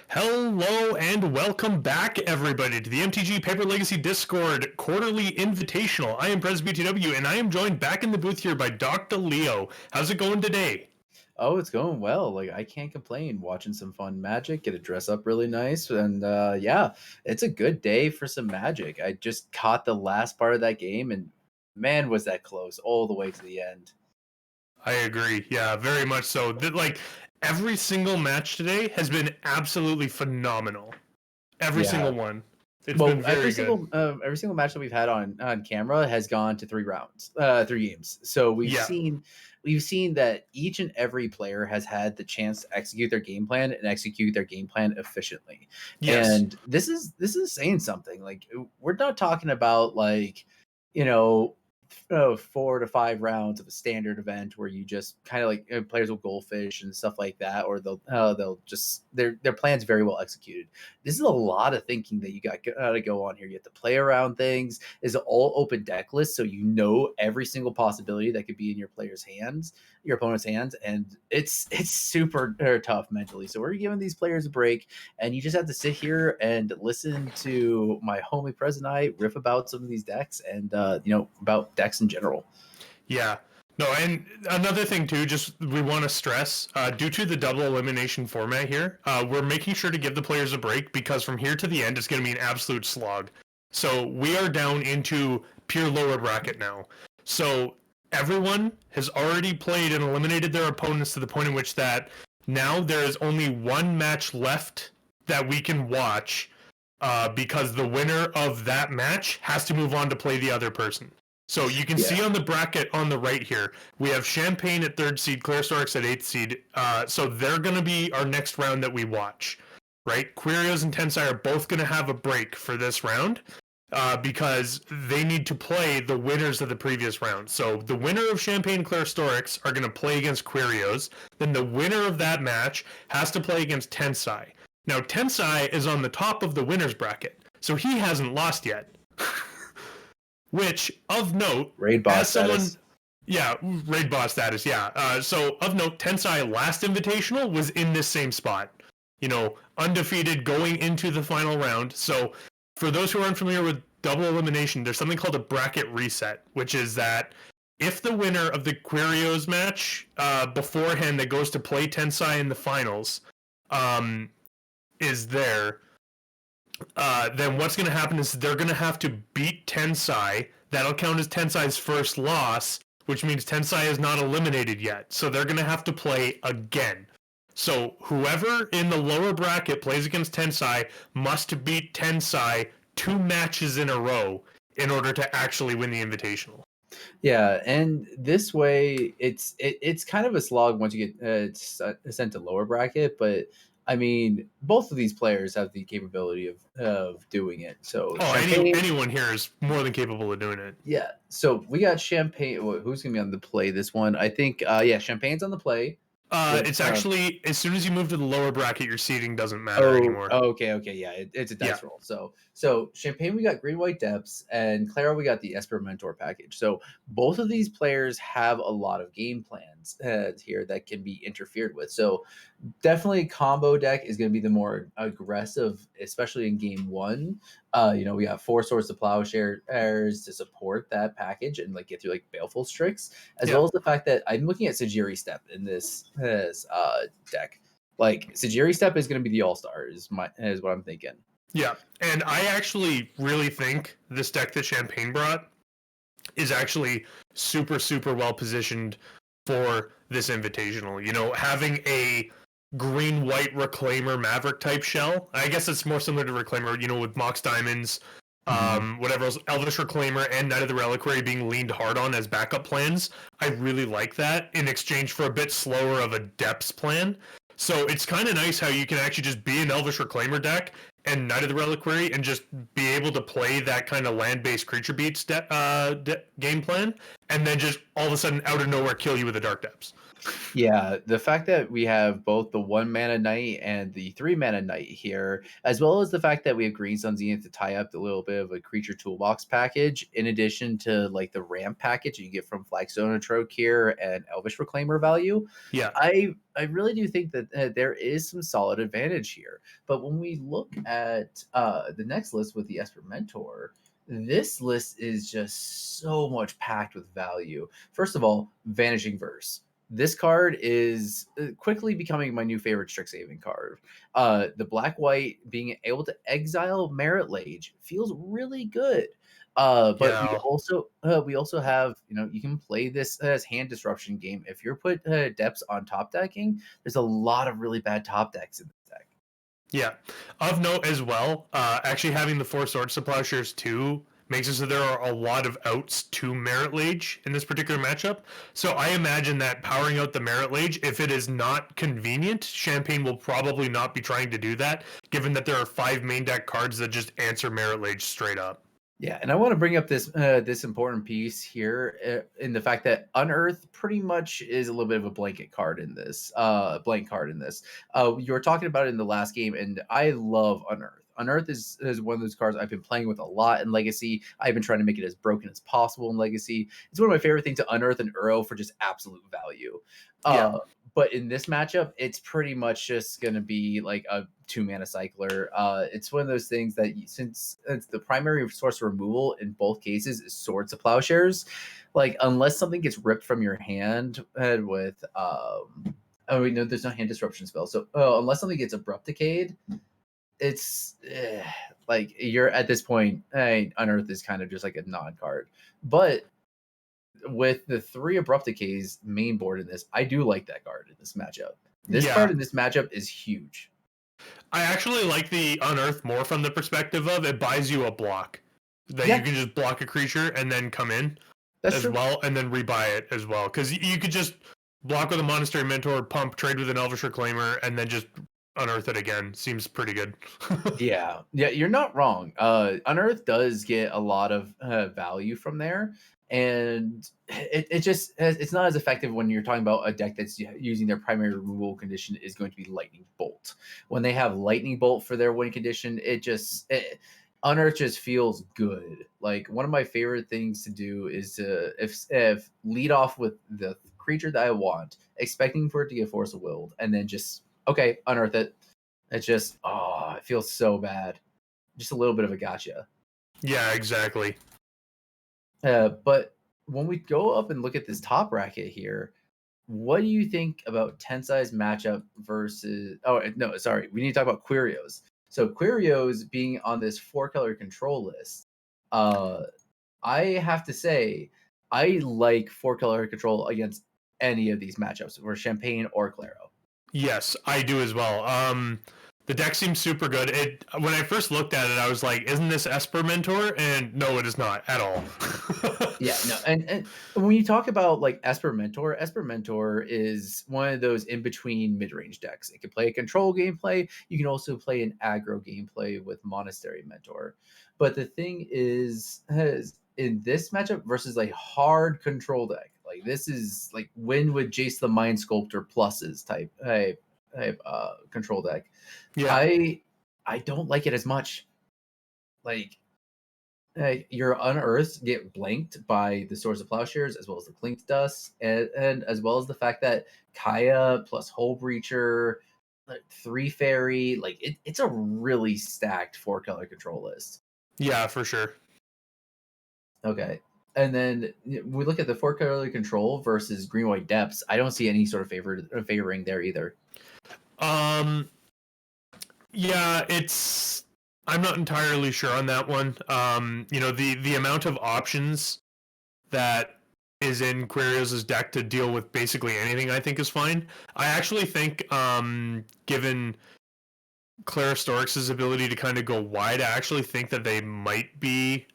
Hello and welcome back, everybody, to the MTG Paper Legacy Discord quarterly invitational. I am Pres BTW, and I am joined back in the booth here by Dr. Leo. How's it going today? Oh, it's going well. Like I can't complain. Watching some fun Magic, get to dress up really nice, and yeah, it's a good day for some Magic. I just caught the last part of that game, and man, was that close all the way to the end. I agree. Yeah, very much so. Like every single match today has been absolutely phenomenal. Every Yeah. single one. It's Well, been very good. every single match that we've had on camera has gone to 3 rounds, 3 games. So Yeah. we've seen that each and every player has had the chance to execute their game plan and execute their game plan efficiently. Yes. And this is saying something. Like we're not talking about like, you know, 4 to 5 rounds of a standard event where you just kind of like players will goldfish and stuff like that, or they'll just their plan's very well executed. This is a lot of thinking that you got to go on here. You have to play around things. Is all open deck list, so you know every single possibility that could be in your player's hands, your opponent's hands, and it's super tough mentally. So we're giving these players a break, and you just have to sit here and listen to my homie Pres and I riff about some of these decks and about decks in general. Yeah. No, and another thing too, just we want to stress, due to the double elimination format here, we're making sure to give the players a break because from here to the end, it's going to be an absolute slog. So we are down into pure lower bracket now. So everyone has already played and eliminated their opponents to the point in which that now there is only one match left that we can watch, because the winner of that match has to move on to play the other person. So you can see on the bracket on the right here, we have Champagne at 3rd seed, Claire Storks at 8th seed. So they're going to be our next round that we watch, right? Quirios and Tensai are both going to have a break for this round, because they need to play the winners of the previous round. So the winner of Champagne and Claire Storks are going to play against Quirios. Then the winner of that match has to play against Tensai. Now, Tensai is on the top of the winner's bracket, so he hasn't lost yet. Which, of note, Raid boss status. raid boss status, yeah. So, of note, Tensai last invitational was in this same spot. Undefeated going into the final round. So, for those who are unfamiliar with double elimination, there's something called a bracket reset, which is that if the winner of the Quirios match beforehand that goes to play Tensai in the finals is there, then what's going to happen is they're going to have to beat Tensai. That'll count as Tensai's first loss, which means Tensai is not eliminated yet. So they're going to have to play again. So whoever in the lower bracket plays against Tensai must beat Tensai 2 matches in a row in order to actually win the Invitational. Yeah, and this way it's kind of a slog once you get sent to lower bracket, but I mean, both of these players have the capability of doing it. So Oh, Champagne, anyone here is more than capable of doing it. yeah. So we got Champagne. Who's gonna be on the play this one? I think, yeah, Champagne's on the play. With It's actually, as soon as you move to the lower bracket, your seeding doesn't matter anymore. okay, yeah, it's a Yeah. dice roll. So Champagne, we got green white depths, and Clara, we got the Esper mentor package. So both of these players have a lot of game plans here that can be interfered with. So definitely combo deck is going to be the more aggressive, especially in game one. We got 4 Swords to Plowshares to support that package and like get through like Baleful Strix, as well as the fact that I'm looking at Sajiri Step in this deck. Like Sajiri Step is going to be the all-star is what I'm thinking. Yeah, and I actually really think this deck that Champagne brought is actually super, super well positioned for this invitational. Having a green-white Reclaimer Maverick type shell, I guess it's more similar to Reclaimer, with Mox Diamonds, whatever else, Elvish Reclaimer and Knight of the Reliquary being leaned hard on as backup plans. I really like that in exchange for a bit slower of a depths plan. So it's kind of nice how you can actually just be an Elvish Reclaimer deck and Knight of the Reliquary and just be able to play that kind of land-based creature beats game plan, and then just all of a sudden out of nowhere kill you with a Dark Depths. Yeah, the fact that we have both the 1 mana knight and the 3 mana knight here, as well as the fact that we have Green Sun Zenith to tie up a little bit of a creature toolbox package, in addition to like the ramp package you get from Flagstone Troke here and Elvish Reclaimer value, Yeah. I really do think that there is some solid advantage here. But when we look at the next list with the Esper Mentor, this list is just so much packed with value. First of all, Vanishing Verse. This card is quickly becoming my new favorite Strixhaven card. The black white being able to exile Merit Lage feels really good. But Yeah. we also have, you can play this as hand disruption game. If you're put depths on top decking, there's a lot of really bad top decks in this deck. Yeah. Of note as well, actually having the four Swords to Plowshares too makes it so there are a lot of outs to Merit Lage in this particular matchup. So I imagine that powering out the Merit Lage, if it is not convenient, Champagne will probably not be trying to do that, given that there are 5 main deck cards that just answer Merit Lage straight up. Yeah, and I want to bring up this important piece here in the fact that Unearth pretty much is a little bit of a blanket card in this, blank card in this. You were talking about it in the last game, and I love Unearth. Unearth is one of those cards I've been playing with a lot in Legacy. I've been trying to make it as broken as possible in Legacy. It's one of my favorite things to Unearth and Uro for just absolute value. Yeah. But in this matchup, it's pretty much just going to be like a 2 mana cycler. It's one of those things that since it's the primary source of removal in both cases is Swords to Plowshares, like unless something gets ripped from your hand with oh wait, no, there's no hand disruption spell. So unless something gets abrupt decayed, it's like you're at this point, Unearth is kind of just like a non card. But with the 3 abrupt decays main board in this, I do like that card in this matchup. This card Yeah. in this matchup is huge. I actually like the Unearth more from the perspective of it buys you a block. That you Yeah, can just block a creature and then come in that's as true. well, and then rebuy it as well. Because you could just block with a Monastery Mentor, pump, trade with an Elvish Reclaimer, and then just unearth it again. Seems pretty good. Yeah, you're not wrong. Unearth does get a lot of value from there, and it's not as effective when you're talking about a deck that's using their primary removal condition is going to be Lightning Bolt. When they have Lightning Bolt for their win condition, Unearth just feels good. Like one of my favorite things to do is to if lead off with the creature that I want, expecting for it to get Force of Willed, and then just okay, unearth it. It's just, oh, it feels so bad. Just a little bit of a gotcha. Yeah, exactly. But when we go up and look at this top bracket here, what do you think about 10 size matchup versus? Oh, no, sorry. We need to talk about Quirios. So, Quirios being on this 4-color control list, uh, I have to say, I like 4-color control against any of these matchups, or Champagne or Claro. Yes, I do as well. The deck seems super good. It when I first looked at it, I was like, "Isn't this Esper Mentor?" And no, it is not at all. Yeah, no, and when you talk about like Esper Mentor is one of those in between mid range decks. It can play a control gameplay. You can also play an aggro gameplay with Monastery Mentor. But the thing is in this matchup versus a hard control deck, like this is like win with Jace the Mind Sculptor pluses type control deck. Yeah, I I don't like it as much. Like your unearths get blanked by the Swords of Plowshares as well as the Clinked Dust, and as well as the fact that Kaya plus Hole Breacher, like 3 Fairy, like it's a really stacked 4-color control list. yeah, for sure. Okay. And then we look at the 4-color control versus Green White Depths. I don't see any sort of favoring there either. Um, yeah, it's. I'm not entirely sure on that one. The amount of options that is in Quirios' deck to deal with basically anything, I think is fine. I actually think, given Claristorix's ability to kind of go wide, I actually think that they might be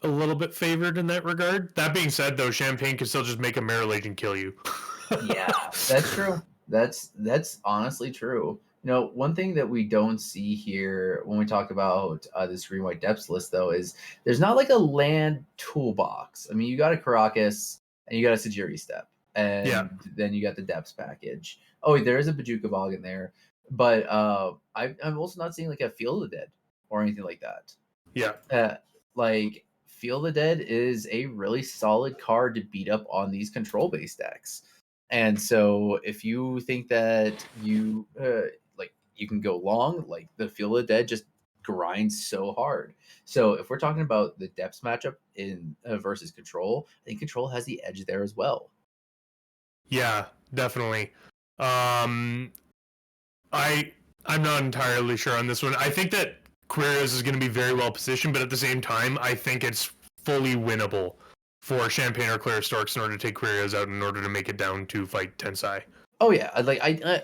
a little bit favored in that regard. That being said, though, Champagne can still just make a Mirror and kill you. Yeah, that's true. That's honestly true. One thing that we don't see here when we talk about this green white depths list, though, is there's not like a land toolbox. I mean, you got a Caracas and you got a Sajiri Step. Yeah. and then you got the depths package. Oh, there is a Bajuka Bog in there, but I'm also not seeing like a Field of the Dead or anything like that. Yeah. Like Field of the Dead is a really solid card to beat up on these control based decks. And so if you think that you can go long, like the Field of the Dead just grinds so hard. So if we're talking about the depths matchup in versus control, I think control has the edge there as well. Yeah, definitely. Um, I I'm not entirely sure on this one. I think that Quirios is going to be very well positioned, but at the same time, I think it's fully winnable for Champagne or Clara Storks in order to take Quirios out in order to make it down to fight Tensai. Oh yeah,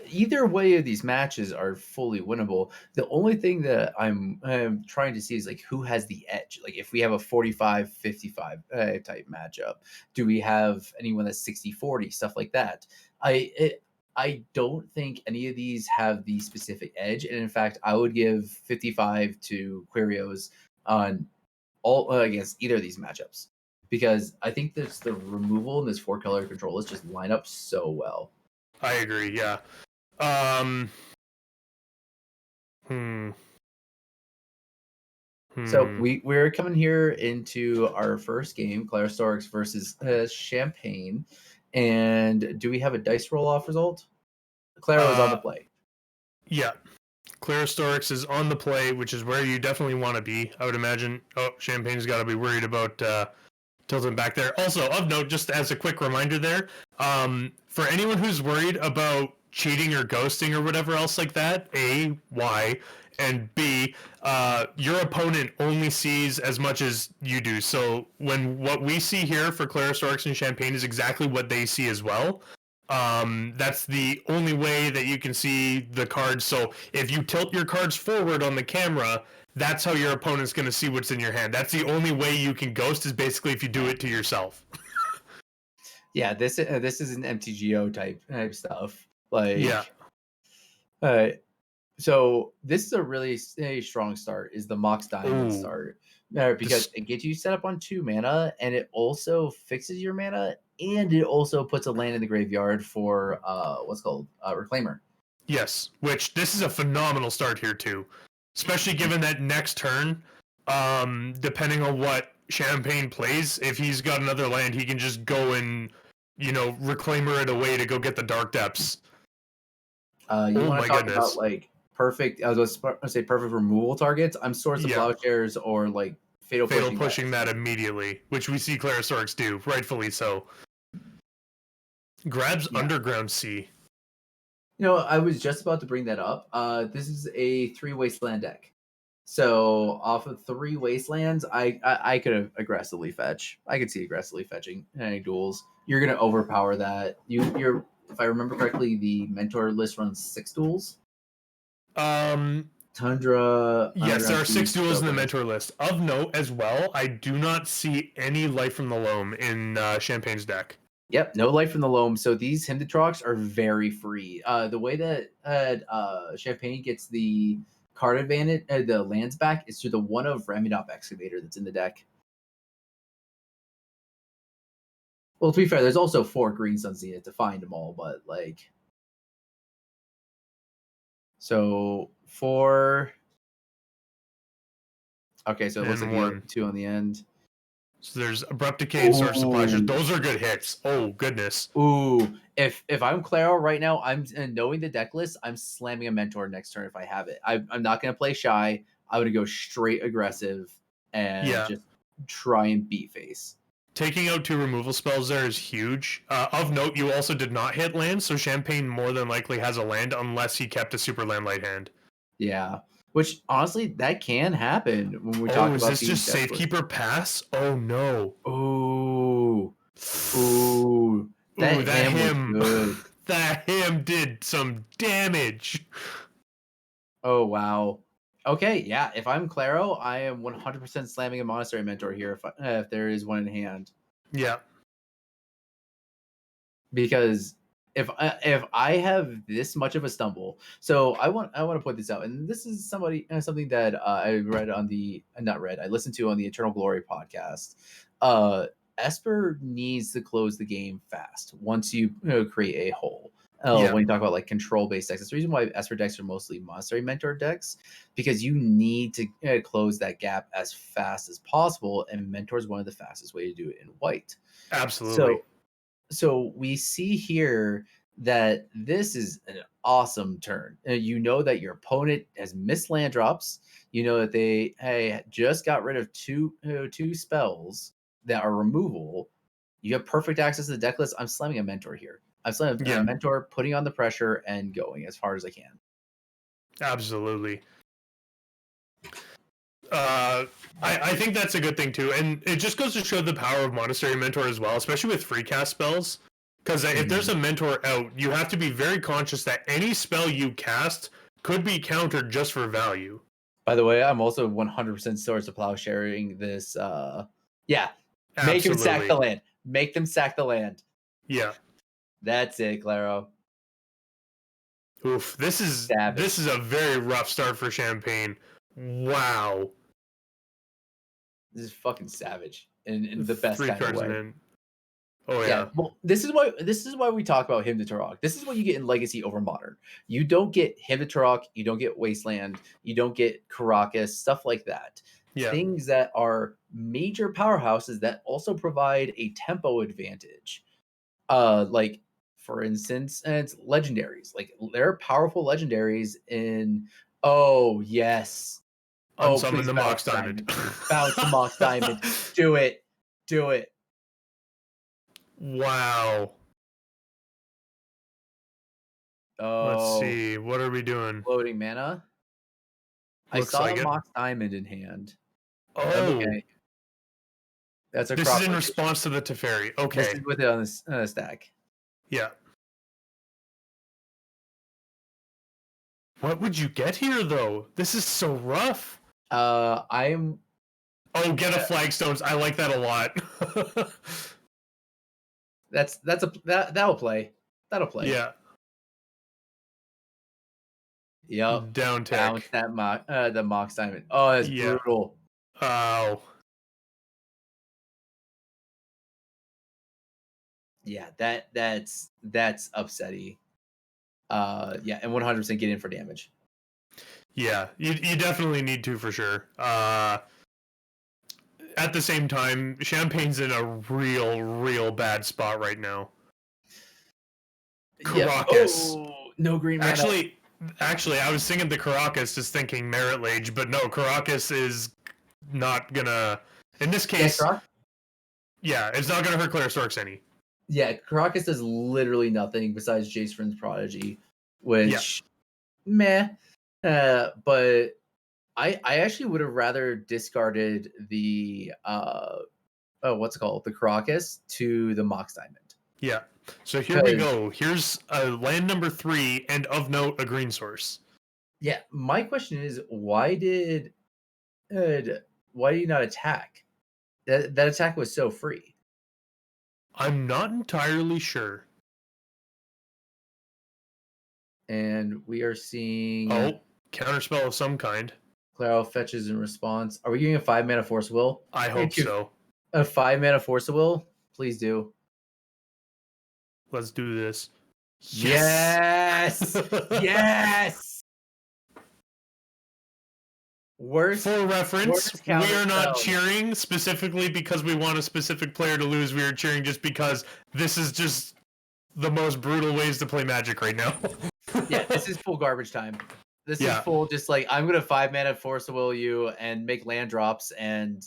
either way of these matches are fully winnable. The only thing that I'm trying to see is like who has the edge. Like if we have a 45-55 type matchup, do we have anyone that's 60-40, stuff like that? I don't think any of these have the specific edge, and in fact, I would give 55 to Quirios on all against either of these matchups because I think this the removal in this 4-color controllers just line up so well. I agree. Yeah. Um. Hmm. So Hmm. we're coming here into our first game, Clara Storks versus Champagne. And do we have a dice roll off result? Clara is on the play. Yeah. Clara Storks is on the play, which is where you definitely want to be. I would imagine. Oh, Champagne's got to be worried about tilting back there. Also, of note, just as a quick reminder there, for anyone who's worried about cheating or ghosting or whatever else like that, A, why, and B, your opponent only sees as much as you do. So when what we see here for Clara Storks and Champagne is exactly what they see as well. That's the only way that you can see the cards. So if you tilt your cards forward on the camera, that's how your opponent's going to see what's in your hand. That's the only way you can ghost is basically if you do it to yourself. Yeah, this is an MTGO type stuff. Yeah. Like, uh, so this is a really strong start. Is the Mox Diamond Ooh. start because This, it gets you set up on 2 mana, and it also fixes your mana, and it also puts a land in the graveyard for what's called Reclaimer. yes. Which this is a phenomenal start here too, especially given that next turn, depending on what Champagne plays, if he's got another land, he can just go and reclaimer it away to go get the Dark Depths. You Oh want to my talk about goodness. like perfect? I was going to say perfect removal targets. I'm Swords of Yeah. Plowshares or like Fatal Fatal Pushing that. pushing that immediately, which we see Clara Storks do, rightfully so. Grabs Yeah. Underground Sea. I was just about to bring that up. This is a 3 wasteland deck. So off of 3 wastelands, I could aggressively fetch. I could see aggressively fetching any duels. You're gonna overpower that. You're if I remember correctly, the mentor list runs 6 duels. Um, Tundra, yes, there Underground are Sea, 6 duels in the Trailblaze. mentor list. Of note as well, I do not see any Life from the Loam in Champagne's deck. Yep, no light from the loam. So these Himdatrox are very free. The way that Champagne gets the card advantage, the lands back, is through the one of Ramidop Excavator that's in the deck. Well, to be fair, there's also 4 Green Suns needed to find them all, but like, so 4. Okay, so it looks like And you have one. 2 on the end. So there's Abrupt Decay and Source Supply. Ooh. Those are good hits. Oh, goodness. Ooh, if I'm Claro right now, I'm knowing the deck list, I'm slamming a mentor next turn if I have it. I'm not gonna play shy. I would go straight aggressive and Yeah. just try and beat face. Taking out 2 removal spells there is huge. Of note, you also did not hit land, so Champagne more than likely has a land unless he kept a super land light hand. Yeah, which honestly that can happen when we talk Oh, is about this these just deck lists. Safekeeper pass? Oh no. Ooh, ooh, Ooh, that that ham was him. good. That him did some damage. Oh wow. Okay, yeah. If I'm Claro, I am 100% slamming a Monastery Mentor here if there is one in hand. Yeah. Because if I have this much of a stumble, so I want to point this out, and this is something that I read on the not read I listened to on the Eternal Glory podcast. Esper needs to close the game fast once you, create a hole. Yeah. When you talk about like control-based decks, that's the reason why Esper decks are mostly Monastery Mentor decks, because you need to close that gap as fast as possible, and Mentor is one of the fastest way to do it in white. Absolutely. So we see here that this is an awesome turn. You know that your opponent has missed land drops. You know that they just got rid of two spells that are removable. You have perfect access to the deck list. I'm slamming a Mentor here. I'm slamming a Mentor, putting on the pressure and going as hard as I can. Absolutely. I think that's a good thing too, and it just goes to show the power of Monastery Mentor as well, especially with free cast spells. Because if there's a Mentor out, you have to be very conscious that any spell you cast could be countered just for value. By the way, I'm also 100% Swords to Plowsharing this. Yeah, make them sack the land. Make them sack the land. Yeah, that's it, Claro. Oof, this is a very rough start for Champagne. Wow, this is fucking savage in the best kind of way. Oh yeah. Well, this is why we talk about Hymn to Turok. This is what you get in Legacy over Modern. You don't get Hymn to Turok, you don't get Wasteland, you don't get Caracas, stuff like that. Yeah. Things that are major powerhouses that also provide a tempo advantage. Like for instance, and it's legendaries. Like there are powerful legendaries in yes. Unsummon the Mox Diamond. Bounce the Mox Diamond. Do it. Do it. Wow. Let's see. What are we doing? Floating mana. Looks I saw a Mox Diamond in hand. Okay. That's a This is in response to the Teferi. Okay. This is with it on the stack. Yeah. What would you get here, though? This is so rough. I'm. Oh, get a Flagstones. I like that a lot. That'll play. That'll play. Yeah. Yep. Down tech. Bounce that the Mox Diamond. Oh, that's brutal. Oh. Yeah, that's upsetting. Yeah, and 100% get in for damage. Yeah, you definitely need to for sure. At the same time, Champagne's in a real bad spot right now. Caracas. Oh, no green mana. Actually, I was singing the Caracas just thinking Merit Lage, but no, Caracas is not gonna. In this case, it's not gonna hurt Claire Storks any. Yeah, Caracas does literally nothing besides Jace Vryn's Prodigy, which meh. But I actually would have rather discarded the what's it called? The Caracas to the Mox Diamond. Yeah. So here we go. Here's land number 3, and of note, a green source. Yeah, my question is, why did you not attack? That attack was so free. I'm not entirely sure. And we are seeing counterspell of some kind. Claro fetches in response. Are we getting a 5-mana Force Will? I hope so. A 5-mana Force Will? Please do. Let's do this. Yes! Yes! For reference, we are not cheering specifically because we want a specific player to lose. We are cheering just because this is just the most brutal ways to play Magic right now. Yeah, this is full garbage time. This is full just like, I'm going to 5-mana Force Will you and make land drops and,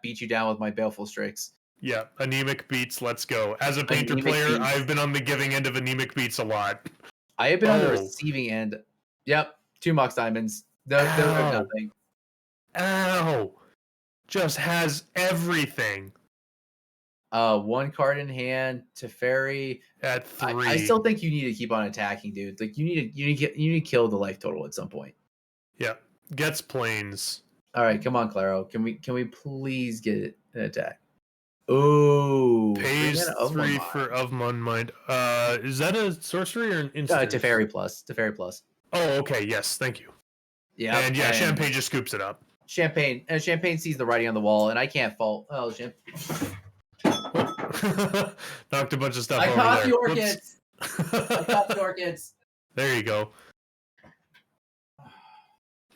beat you down with my Baleful Strix. Yeah, anemic beats, let's go. As a Painter player, I've been on the giving end of anemic beats a lot. I have been on the receiving end. Yep, 2 Mox Diamonds. No, nothing. Ow! Just has everything. 1 card in hand, Teferi. At 3. I still think you need to keep on attacking, dude. Like you need to kill the life total at some point. Yeah, gets planes. All right, come on, Claro. Can we please get an attack? Oh, pays 3 for of Mind. Is that a sorcery or an instant? Teferi plus. Oh, okay. Yes, thank you. Yeah, and Champagne just scoops it up. Champagne sees the writing on the wall, and I can't fault. Oh, Knocked a bunch of stuff I over caught there. the orchids. I caught the orchids. There you go.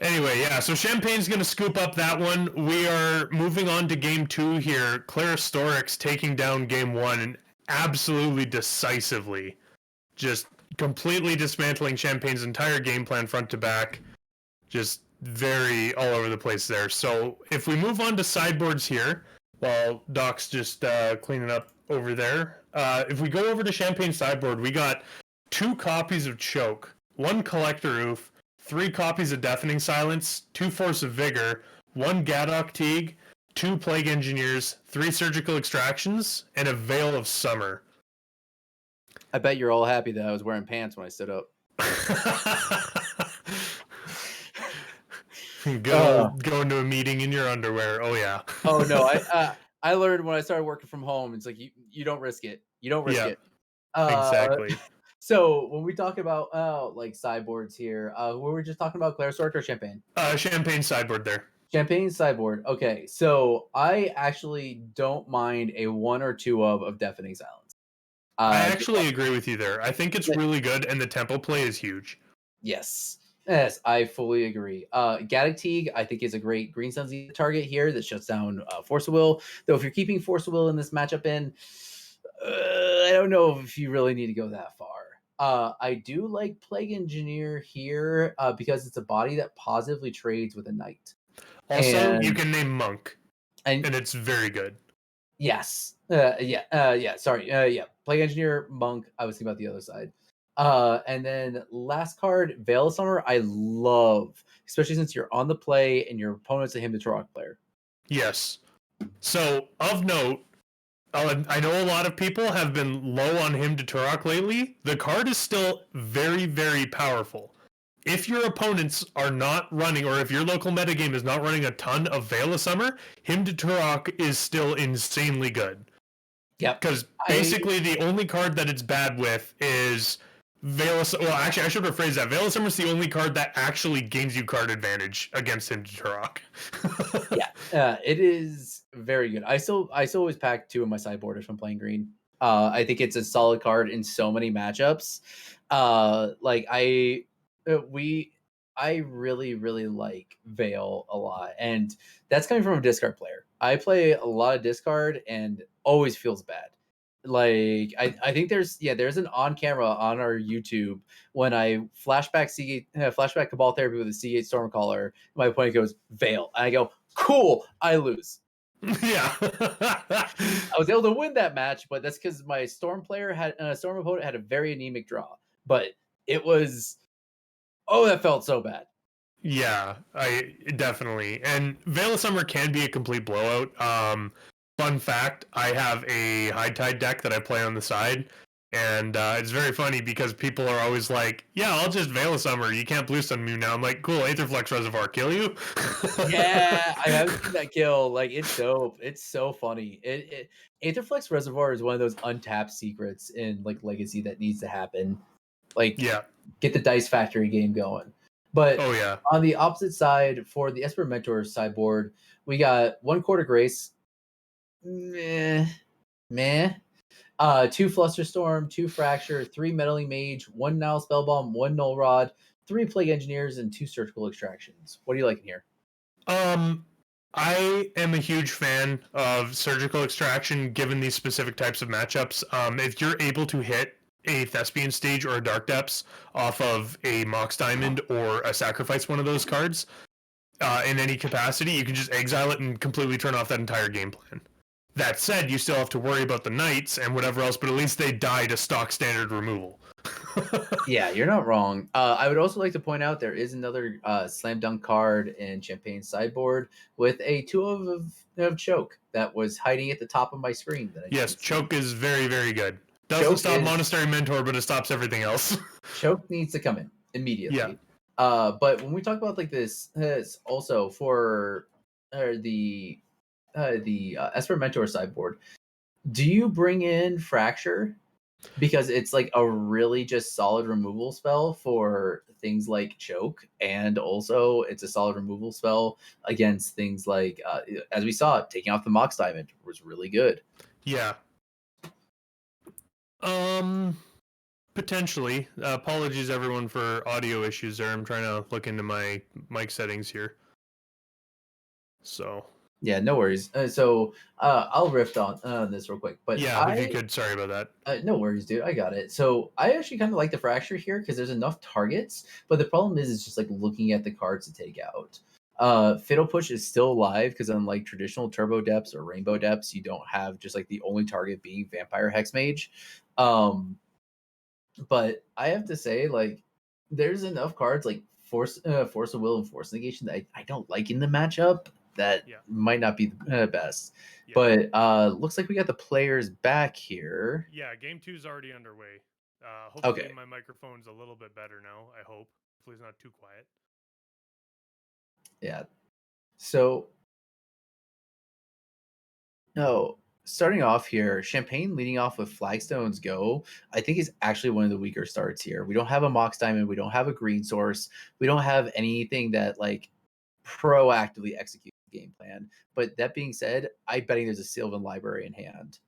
Anyway, yeah, so Champagne's going to scoop up that one. We are moving on to game 2 here. Clara Storix taking down game 1 and absolutely decisively. Just completely dismantling Champagne's entire game plan front to back. Just very all over the place there. So if we move on to sideboards here, while Doc's just cleaning up over there, if we go over to Champagne's sideboard, we got 2 copies of Choke, 1 Collector Oof, 3 copies of Deafening Silence, 2 Force of Vigor, 1 Gadok Teague, 2 Plague Engineers, 3 Surgical Extractions, and a Veil of Summer. I bet you're all happy that I was wearing pants when I stood up. Go into a meeting in your underwear. Oh yeah. Oh no, I learned when I started working from home. It's like you don't risk it. You don't risk it. Exactly. So when we talk about like sideboards here, we were just talking about Claire Stork or Champagne. Champagne sideboard there. Champagne sideboard. Okay, so I actually don't mind a 1 or 2 of Deafening Silence. I actually agree with you there. I think it's really good, and the tempo play is huge. Yes. Yes, I fully agree. Gaddock Teague, I think, is a great Green Sun's target here that shuts down Force of Will. Though if you're keeping Force of Will in this matchup I don't know if you really need to go that far. I do like Plague Engineer here because it's a body that positively trades with a knight. Also, you can name Monk, and it's very good. Yes. Sorry. Plague Engineer, Monk. I was thinking about the other side. And then last card, Veil of Summer, I love, especially since you're on the play and your opponent's a Hymn to Turok player. Yes. So, of note, I know a lot of people have been low on Hymn to Turok lately. The card is still very, very powerful. If your opponents are not running, or if your local metagame is not running a ton of Veil of Summer, Hymn to Turok is still insanely good. Yep. Because basically the only card that it's bad with is Veil of Summer. Well, actually, I should rephrase that. Veil of Summer is the only card that actually gains you card advantage against Hymn to Turok. Yeah, it is very good. I still always pack 2 in my sideboard if I'm playing green. I think it's a solid card in so many matchups. I really, really like Veil a lot. And that's coming from a discard player. I play a lot of discard and always feels bad. Like I think there's an on camera on our YouTube when I flashback Cabal Therapy with a Seagate Stormcaller, my opponent goes Veil. And I go, cool, I lose. Yeah. I was able to win that match, but that's because my Storm opponent had a very anemic draw. But it was that felt so bad. Yeah, I definitely. And Veil of Summer can be a complete blowout. Fun fact, I have a High Tide deck that I play on the side, and it's very funny because people are always like, yeah, I'll just Veil of Summer, you can't blue stun me now. I'm like, cool, Aetherflux Reservoir, kill you? Yeah, I have seen that kill. Like, it's dope. It's so funny. Aetherflux Reservoir is one of those untapped secrets in like Legacy that needs to happen. Like, Yeah. get the Dice Factory game going. But Oh, yeah. on the opposite side, for the Esper Mentor sideboard, we got 1 Quarter Grace. Meh. 2 Flusterstorm, 2 Fracture, 3 Meddling Mage, 1 Nile Spellbomb, 1 Null Rod, 3 Plague Engineers, and 2 Surgical Extractions. What are you liking here? I am a huge fan of Surgical Extraction given these specific types of matchups. If you're able to hit a Thespian Stage or a Dark Depths off of a Mox Diamond or a Sacrifice one of those cards in any capacity, you can just exile it and completely turn off that entire game plan. That said, you still have to worry about the Knights and whatever else, but at least they die to stock standard removal. Yeah, you're not wrong. I would also like to point out there is another Slam Dunk card in Champagne sideboard with a 2 of Choke that was hiding at the top of my screen. Yes, Choke is very, very good. Doesn't stop Monastery Mentor, but it stops everything else. Choke needs to come in immediately. Yeah. But when we talk about like this also for the Esper Mentor sideboard, do you bring in Fracture? Because it's like a really just solid removal spell for things like Choke, and also it's a solid removal spell against things like, as we saw, taking off the Mox Diamond was really good. Yeah. Potentially. Apologies everyone for audio issues there. I'm trying to look into my mic settings here. So Yeah, no worries. I'll riff on this real quick, but yeah, if you could, sorry about that. no worries, dude. I got it. So I actually kind of like the fracture here because there's enough targets, but the problem is just like looking at the cards to take out. Fiddle Push is still alive because unlike traditional Turbo Depths or Rainbow Depths, you don't have just like the only target being Vampire Hexmage. Um, but I have to say, like, there's enough cards like Force of Will and Force Negation that I don't like in the matchup. That Yeah. might not be the best. Yeah. But looks like we got the players back here. Yeah, game 2 is already underway. Hopefully Okay. my microphone's a little bit better now, I hope. Hopefully it's not too quiet. Yeah. So no, starting off here, Champagne leading off with Flagstone's Go, I think is actually one of the weaker starts here. We don't have a Mox Diamond, we don't have a green source, we don't have anything that like proactively executes the game plan. But that being said, I betting there's a Sylvan library in hand.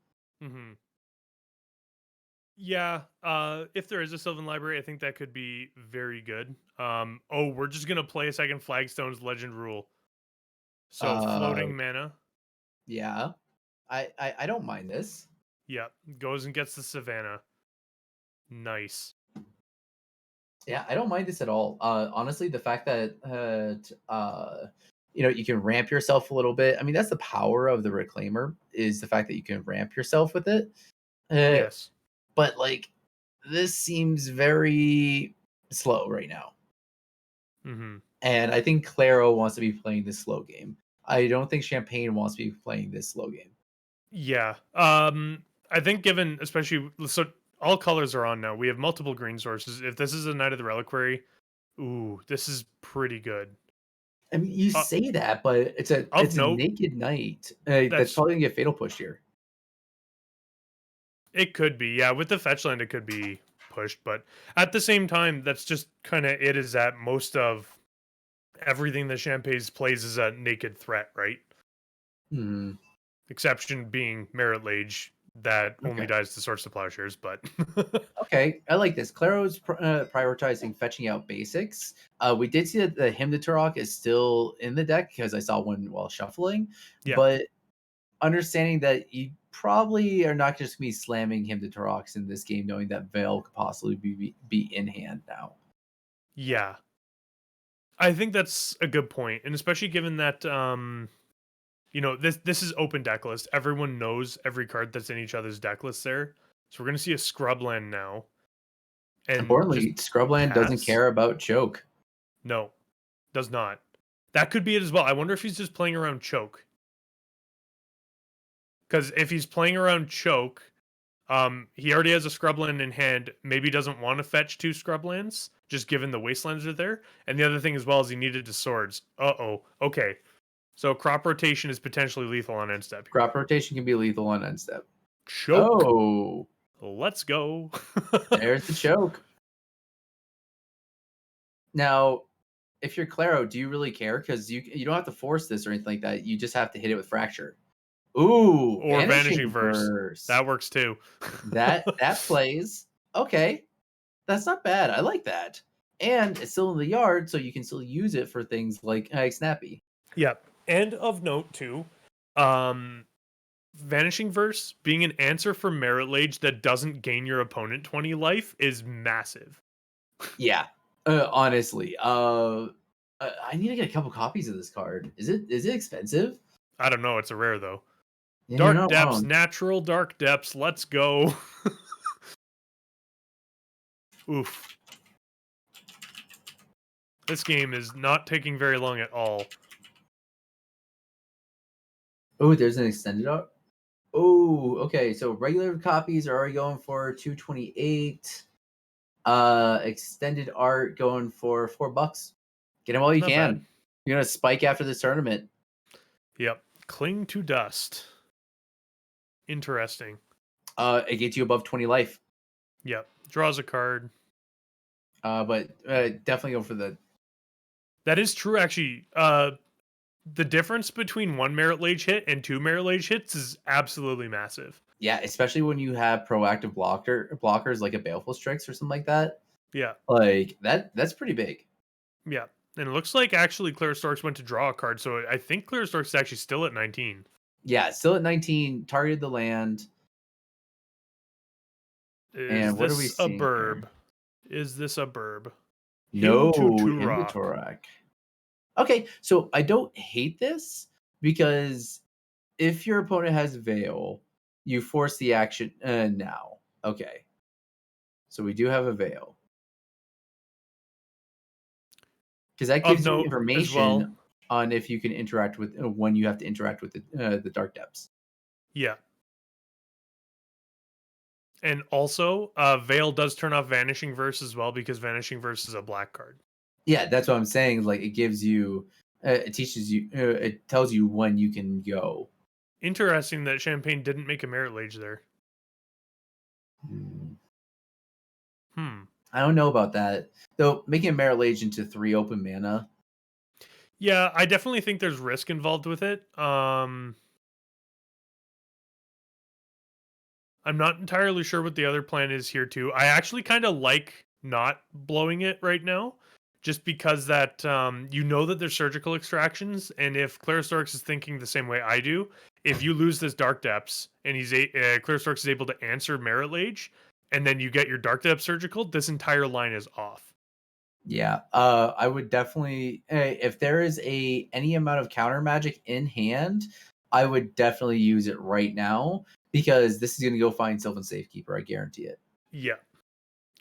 Mm-hmm. Yeah, if there is a Sylvan Library, I think that could be very good. We're just gonna play a second Flagstone's Legend Rule. So Uh floating mana. yeah. I don't mind this. Yep, goes and gets the Savannah. Nice. Yeah, I don't mind this at all. Honestly, the fact that you can ramp yourself a little bit. I mean, that's the power of the Reclaimer is the fact that you can ramp yourself with it. Uh, Yes. but like, this seems very slow right now, Mm-hmm. and I think Claro wants to be playing this slow game. I don't think Champagne wants to be playing this slow game. Yeah. I think given especially so all colors are on now. We have multiple green sources. If this is a Knight of the Reliquary, ooh, this is pretty good. I mean, you Uh, say that, but of it's a note, naked knight that's that's probably gonna get fatal pushed here. it could be, yeah. With the fetch land, it could be pushed, but at the same time, that's just kind of it. Is that most of everything that Champagne plays is a naked threat, right? Hmm. Exception being Merit Lage that only Okay. dies to Swords to Plowshares, but Okay, I like this. Claro's prioritizing fetching out basics. We did see that the Hymn to Turok is still in the deck because I saw one while shuffling, yeah, but understanding that you probably are not just going to be slamming Hymn to Turoks in this game, knowing that Veil could possibly be in hand now. yeah. I think that's a good point, and especially given that this is open deck list. Everyone knows every card that's in each other's deck list there, so we're gonna see a scrubland now, and just Importantly, Scrubland doesn't pass. care about choke. No, does not. That could be it as well. I wonder if he's just playing around choke. Because if he's playing around choke, he already has a scrubland in hand. Maybe doesn't want to fetch 2 scrublands, just given the wastelands are there. And the other thing as well is he needed 2 swords. Okay. So crop rotation is potentially lethal on end step here. Crop rotation can be lethal on end step. Choke. Oh, Let's go. there's the choke. Now, if you're Claro, do you really care? Because you don't have to force this or anything like that. You just have to hit it with fracture. Ooh, Or vanishing vanishing verse. verse. That works too. That plays. Okay. That's not bad. I like that. And it's still in the yard, so you can still use it for things like Snappy. Yep. And of note too, um, vanishing verse being an answer for merit lage that doesn't gain your opponent 20 life is massive. Yeah. Honestly. I need to get a couple copies of this card. Is it expensive? I don't know. It's a rare though. Yeah, you're Dark not depths, wrong. natural dark depths. Let's go. Oof. This game is not taking very long at all. Oh, there's an extended art. Oh, okay. So regular copies are already going for 228. Extended art going for $4. Get them all It's you not bad. can. You're gonna spike after this tournament. Yep. Cling to dust. Interesting. It gets you above 20 life. Yep. Draws a card. But definitely go for the. That is true, actually. The difference between 1 merit lage hit and 2 merit lage hits is absolutely massive. Yeah, especially when you have proactive blockers like a Baleful Strix or something like that. Yeah, Like that's pretty big. yeah. And it looks like actually Clear Storks went to draw a card, so I think Clear Storks is actually still at 19. Yeah, still at 19, targeted the land. Is And what are we this a seeing burb? here? Is this a burb? Him No to rock. Invitorak. Okay, so I don't hate this because if your opponent has Veil, you force the action now. Okay, so we do have a Veil. Because that Of gives you note as well. information on if you can interact with when you have to interact with the dark depths. Yeah. And also, Veil does turn off Vanishing Verse as well because Vanishing Verse is a black card. Yeah, that's what I'm saying. Like it gives you, it teaches you, it tells you when you can go. Interesting that Champagne didn't make a Merit Lage there. Hmm. Hmm. I don't know about that though. Making a Merit Lage into 3 open mana. Yeah, I definitely think there's risk involved with it. I'm not entirely sure what the other plan is here too. I actually kind of like not blowing it right now, just because that you know that there's surgical extractions, and if Claristorix is thinking the same way I do, if you lose this Dark Depths and Claristorix is able to answer Merit Lage, and then you get your Dark Depth surgical, this entire line is off. Yeah, I would definitely if there is any amount of counter magic in hand, I would definitely use it right now because this is going to go find Sylvan Safekeeper. I guarantee it. Yeah.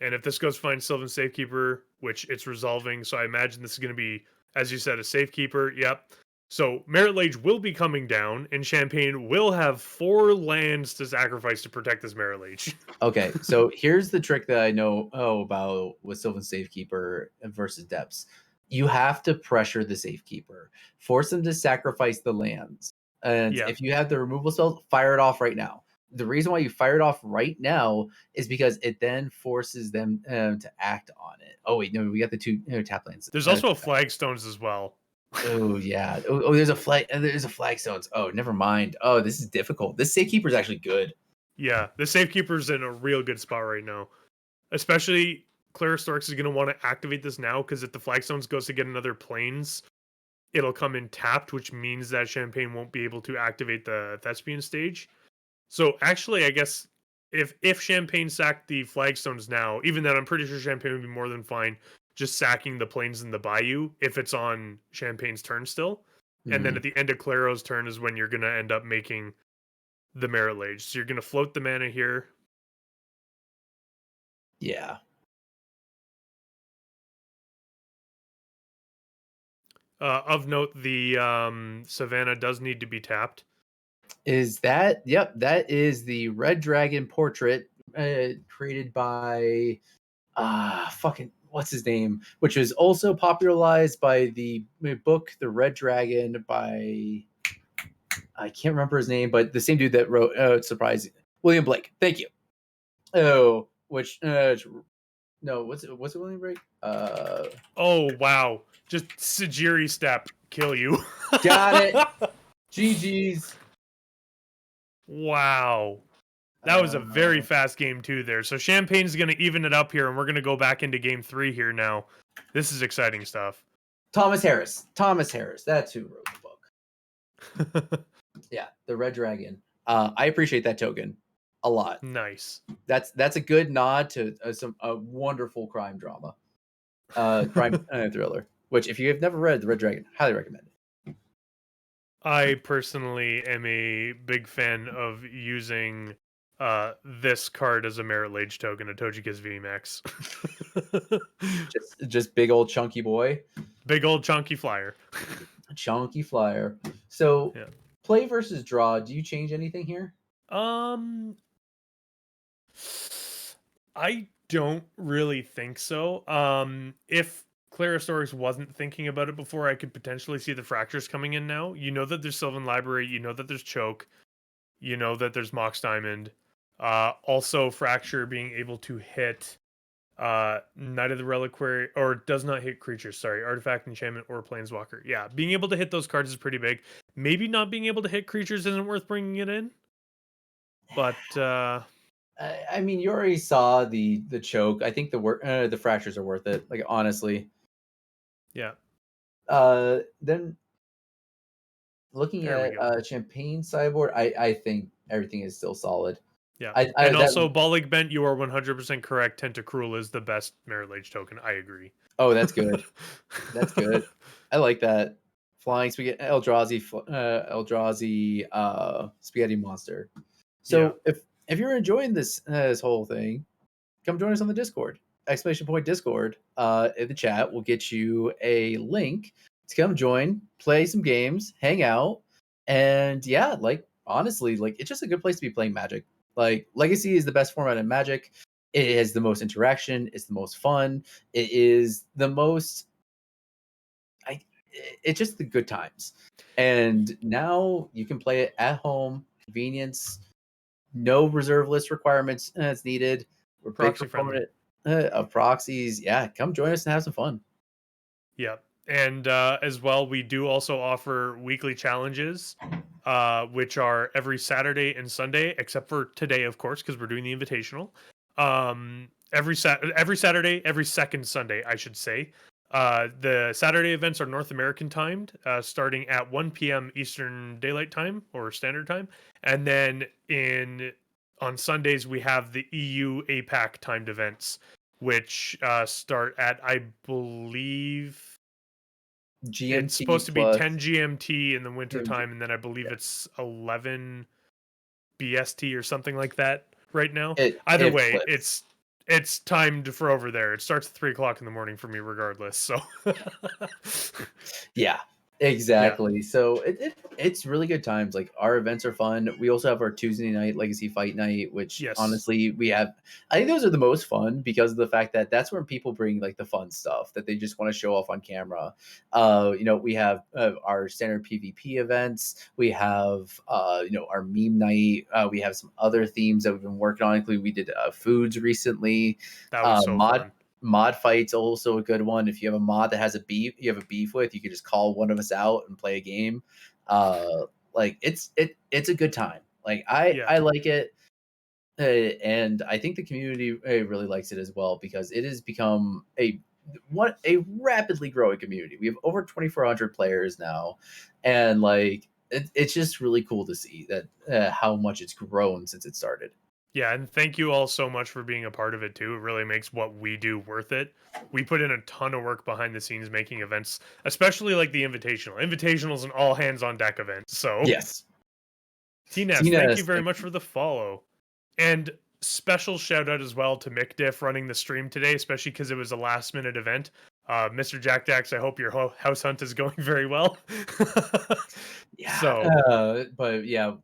And if this goes find Sylvan Safekeeper, which it's resolving, so I imagine this is going to be, as you said, a Safekeeper. Yep. So Merit Lage will be coming down, and Champagne will have 4 lands to sacrifice to protect this Merit Lage. Okay, so here's the trick that I know about with Sylvan Safekeeper versus Depths. You have to pressure the Safekeeper, force them to sacrifice the lands, and Yeah. if you have the removal spell, fire it off right now. The reason why you fire it off right now is because it then forces them to act on it. Oh wait, no, we got the 2 tap lands. There's also a Flagstones as well. Oh yeah. There's a flag. There's a flagstones. Oh, never mind. Oh, this is difficult. This Safekeeper is actually good. Yeah, the Safekeeper's in a real good spot right now. Especially Claristorix is going to want to activate this now, because if the Flagstones goes to get another Plains, it'll come in tapped, which means that Champagne won't be able to activate the Thespian stage. So actually, I guess if Champagne sacked the Flagstones now, even then I'm pretty sure Champagne would be more than fine just sacking the Plains in the Bayou if it's on Champagne's turn still. And then Mhm. at the end of Claro's turn is when you're going to end up making the Merit Lage. So you're going to float the mana here. Yeah. Of note, the Savannah does need to be tapped. Is that? Yep, that is the Red Dragon portrait created by fucking what's his name, which was also popularized by the book The Red Dragon by I can't remember his name, but the same dude that wrote surprising William Blake. Thank you. Oh, which no, what's it William Blake? Oh, wow. Just Sajiri step. Kill you. Got it. GG's. Wow. That was a very fast game, too, there. So Champagne's going to even it up here, and we're going to go back into game 3 here now. This is exciting stuff. Thomas Harris. Thomas Harris. That's who wrote the book. Yeah, the Red Dragon. I appreciate that token a lot. Nice. That's a good nod to a wonderful crime drama, crime thriller. Which, if you have never read the Red Dragon, highly recommend it. I personally am a big fan of using this card as a Merit Lage token, a Tojiga's VMAX. Just big old chunky boy, Big old chunky flyer. chunky flyer. So, Yeah. play versus draw. Do you change anything here? I don't really think so. If Claristorix wasn't thinking about it before, I could potentially see the fractures coming in now. You know that there's Sylvan Library, you know that there's Choke, you know that there's Mox Diamond. Also Fracture being able to hit Knight of the Reliquary, or does not hit creatures, sorry, Artifact, Enchantment, or Planeswalker. Yeah, being able to hit those cards is pretty big. Maybe not being able to hit creatures isn't worth bringing it in. But I mean, you already saw the choke. I think the fractures are worth it. Like honestly, yeah, then looking there we at go. Champagne sideboard, I think everything is still solid. Yeah. I And that also, Ballig Bent, you are 100% correct. Tentacruel is the best Mirror Age token. I agree. Oh, that's good. That's good. I like that. Flying spaghetti Eldrazi spaghetti monster. Yeah. So if you're enjoying this whole thing, come join us on the Discord. Exclamation point Discord. In the chat, we'll get you a link to come join, play some games, hang out, and yeah, like honestly, like it's just a good place to be playing Magic. Like Legacy is the best format in Magic. It has the most interaction. It's the most fun. It is the most. I. It's just the good times. And now you can play it at home, convenience, no reserve list requirements as needed. We're big Proxy friendly. proponent of proxies. Yeah, come join us and have some fun. Yeah. And as well, we do also offer weekly challenges, which are every Saturday and Sunday, except for today, of course, because we're doing the Invitational. Every Saturday, every second Sunday, I should say. The Saturday events are North American timed, starting at 1 p.m. Eastern Daylight Time or Standard Time, and then in on Sundays we have the EU APAC timed events, which start at, I believe, it's GMT supposed to be plus 10 GMT in the yeah, wintertime, and then I believe it's 11 BST or something like that right now. Either it way, flips. it's timed for over there. It starts at 3 o'clock in the morning for me, regardless. So, Yeah, yeah, exactly. So it's really good times. Like our events are fun. We also have our Tuesday night Legacy Fight Night, which yes, honestly we have. I think those are the most fun because of the fact that that's where people bring like the fun stuff that they just want to show off on camera. We have our standard PvP events. We have our meme night. We have some other themes that we've been working on. Including we did foods recently. that was so Mod fun. mod fights also a good one. If you have a mod that has a beef, you have a beef with, you could just call one of us out and play a game. Like it's a good time. Like Yeah, I like it, and I think the community really likes it as well because it has become a rapidly growing community. We have over 2,400 players now, and like it's just really cool to see that how much it's grown since it started. yeah, and thank you all so much for being a part of it too. It really makes what we do worth it. We put in a ton of work behind the scenes making events, especially like the Invitational. Invitational is an all hands on deck event. So, Yes, T-Ness, thank you Tina's very thank much for the follow. And special shout out as well to McDiff running the stream today, especially because it was a last minute event. Mr. Jack Dax, I hope your house hunt is going very well. Yeah, So, but yeah,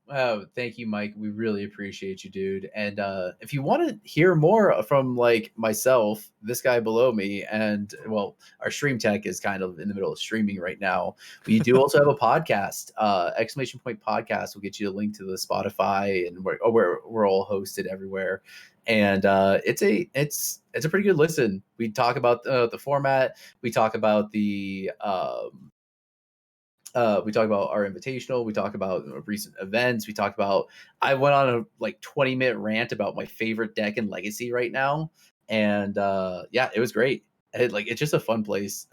thank you, Mike. We really appreciate you, dude. And if you want to hear more from like myself, this guy below me, and well, our stream tech is kind of in the middle of streaming right now. We do also have a podcast, exclamation point podcast. We'll get you a link to the Spotify, and we're all hosted everywhere. And it's a pretty good listen. We talk about the format. We talk about we talk about our invitational. We talk about recent events. We talk about. I went on a like 20-minute rant about my favorite deck in Legacy right now, and yeah, it was great. It's just a fun place.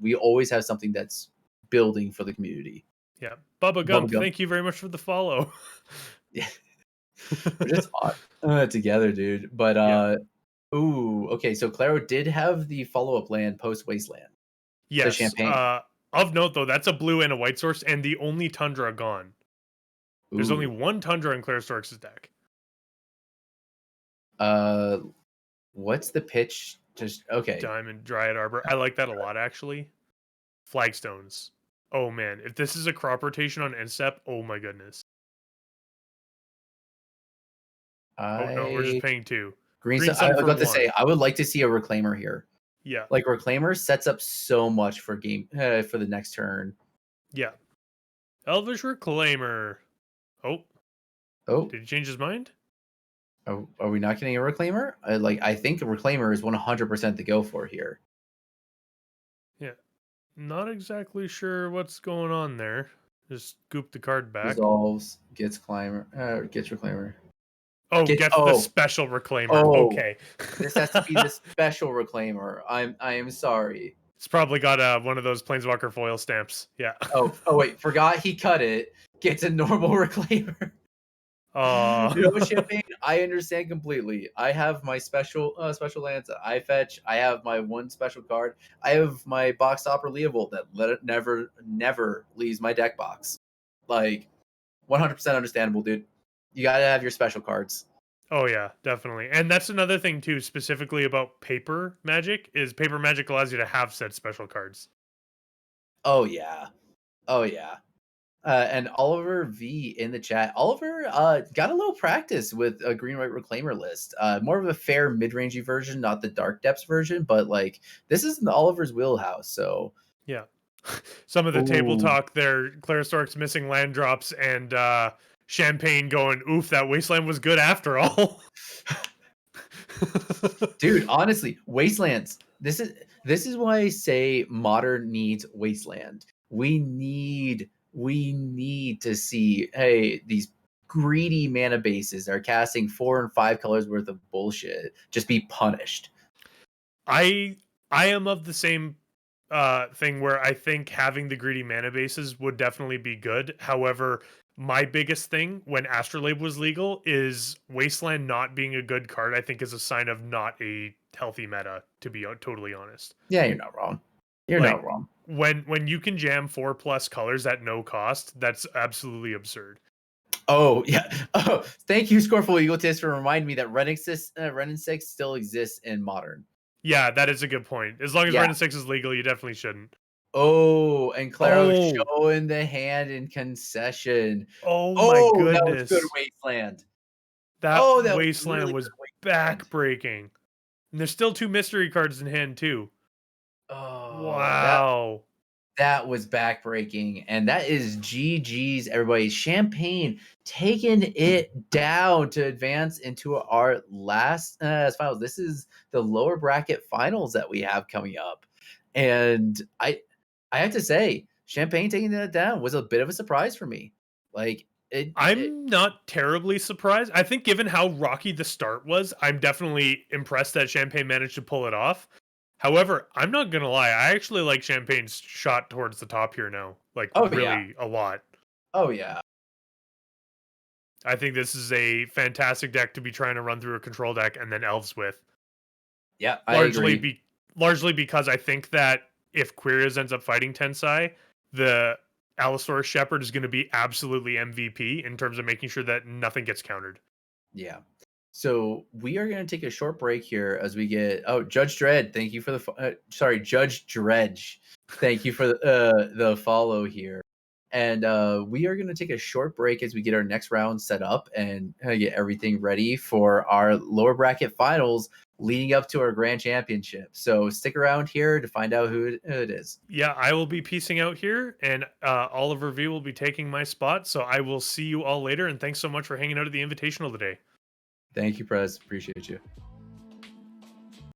We always have something that's building for the community. yeah. Bubba Gump, Bubblegum, thank you very much for the follow. yeah, we're just fun together, dude. But Yeah. ooh, okay. So Claro did have the follow-up land post Wasteland, the Yes. Champagne. Of note though, that's a blue and a white source, and the only Tundra gone. There's only Ooh, one Tundra in Claire Storks' deck. uh, what's the pitch? Just okay. Diamond Dryad Arbor. I like that a lot actually. Flagstones. Oh man, if this is a crop rotation on Instep, oh my goodness. Oh no, we're just I paying two. Green Green Sun. I Sun was for about to say one. I would like to see a reclaimer here. Yeah, Like reclaimer sets up so much for game for the next turn. yeah. Elvish Reclaimer. Oh, Oh, did he change his mind? are we not getting a reclaimer? I think a reclaimer is 100% the go for here. Yeah. Not exactly sure what's going on there. Just scoop the card back. Resolves, gets climber, gets reclaimer. Oh, Gets gets the special reclaimer. oh, Okay. this has to be the special reclaimer. I am sorry. It's probably got one of those Planeswalker foil stamps. Yeah. Oh wait, forgot he cut it. Gets a normal reclaimer. You know, Uh, Champagne, I understand completely. I have my special lands that I fetch. I have my one special card. I have my box topper Leovold that never leaves my deck box. Like 100% understandable, dude. You gotta have your special cards. oh yeah, definitely. And that's another thing too, specifically about paper magic, is paper magic allows you to have said special cards. Oh yeah, oh yeah. And Oliver V in the chat. Oliver got a little practice with a green white reclaimer list. More of a fair mid rangey version, not the dark depths version, but like this is in Oliver's wheelhouse. So Yeah. Some of the table ooh, talk there, Claristork's missing land drops and Champagne going, oof, that wasteland was good after all. dude, honestly, wastelands. This is why I say modern needs wasteland. We need to see, hey, these greedy mana bases are casting 4 and 5 colors worth of bullshit. Just be punished. I I am of the same thing where I think having the greedy mana bases would definitely be good. However, my biggest thing when Astrolabe was legal is Wasteland not being a good card, I think is a sign of not a healthy meta, to be totally honest. Yeah, you're not wrong. You're Like not wrong. when you can jam 4+ colors at no cost, that's absolutely absurd. Oh yeah. Oh, thank you, Scoreful Egotist, for reminding me that Ren and Six still exists in modern. Yeah, that is a good point. As long as Yeah. Ren and 6 is legal, you definitely shouldn't. Oh, and Claro Oh, showing the hand in concession. oh my Oh, that was good goodness. Wasteland. That Oh, that was Wasteland really good was Wasteland. backbreaking. And there's still 2 mystery cards in hand too. Oh, that Wow. that was backbreaking, and that is GG's, everybody. Champagne taking it down to advance into our last finals. This is the lower bracket finals that we have coming up, and I have to say, Champagne taking that down was a bit of a surprise for me. Like it I'm not terribly surprised. I think given how rocky the start was, I'm definitely impressed that Champagne managed to pull it off. However, I'm not gonna lie, I actually like Champagne's shot towards the top here now. Like oh yeah, really a lot. oh yeah, I think this is a fantastic deck to be trying to run through a control deck and then elves with. yeah. I Largely agree. be largely because I think that if Quirios ends up fighting Tensai, the Allosaurus Shepherd is going to be absolutely MVP in terms of making sure that nothing gets countered. Yeah. So we are going to take a short break here as we get. Oh, Judge Dredd, thank you for the. Sorry, Judge Dredge, thank you for the follow here. And we are going to take a short break as we get our next round set up and get everything ready for our lower bracket finals leading up to our grand championship. So stick around here to find out who it is. Yeah, I will be piecing out here, and Oliver V will be taking my spot. So I will see you all later, and thanks so much for hanging out at the Invitational today. Thank you, Prez. Appreciate you.